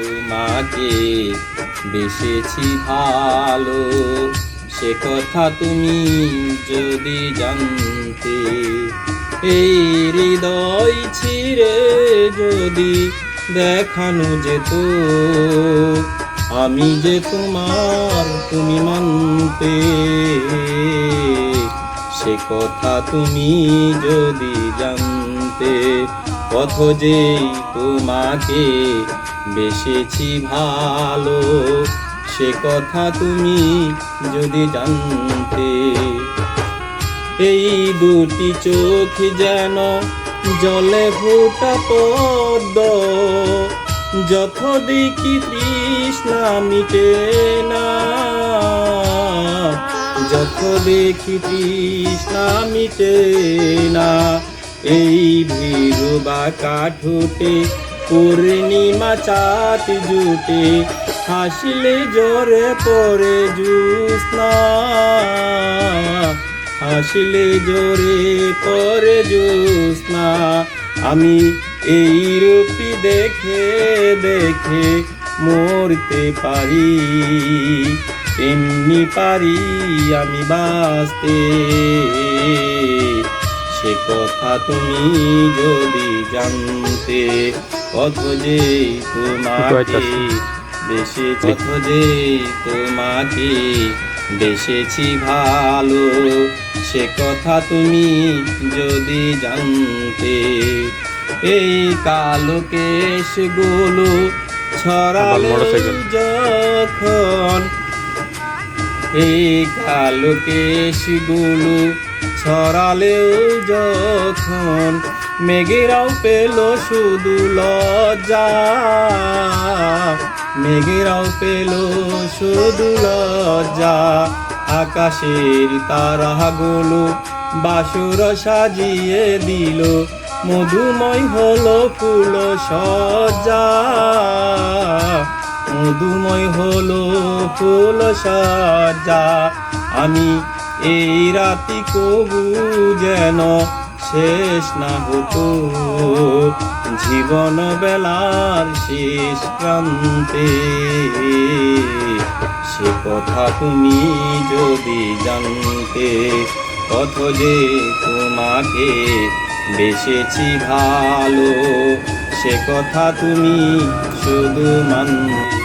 তোমাকে বেসেছি ভালো, সে কথা তুমি যদি জানতে। এই হৃদয় ছিঁড়ে যদি দেখানো যেত, আমি যে তোমার তুমি মানতে। সে কথা তুমি যদি জানতে, কত যে তোমাকে বেসেছি ভালো, সে কথা তুমি যদি জানতে। এই দুটি চোখ যেন জলে ফোটা পদ্ম, যত দেখি তৃষ্ণা মিটে না, যত দেখি তৃষ্ণা মিটে না। এই ভীরু বাঁকা ঠোঁটে পূর্ণিমা চাঁদ জুটে, হাসলে জোরে পড়ে জ্যোৎস্না, হাসলে জোরে পড়ে জ্যোৎস্না। আমি এই রূপটি দেখে দেখে মরতে পারি, এমনি পারি আমি বাঁচতে। সে কথা তুমি যদি জানতে, কত যে তোমাকে বেসেছি, কত যে তোমাকে বেসেছি ভালো, সে কথা তুমি যদি জানতে। এই কালো কেশগুলো ছড়ালে যখন, এই কালো কেশগুলো ছড়ালেও যখন, মেঘেরাও পেল শুধু লজ্জা, মেঘেরাও পেল শুধু লজ্জা। আকাশের তারাগুলো বাসর সাজিয়ে দিল, মধুময় হলো ফুল সজ্জা, মধুময় হলো ফুল সজ্জা। আমি এই রাতি কবু যেন শেষ না হতো, জীবন বেলার শেষ প্রান্তে। সে কথা তুমি যদি জানতে, কত যে তোমাকে বেসেছি ভালো, সে কথা তুমি শুধু মানতে।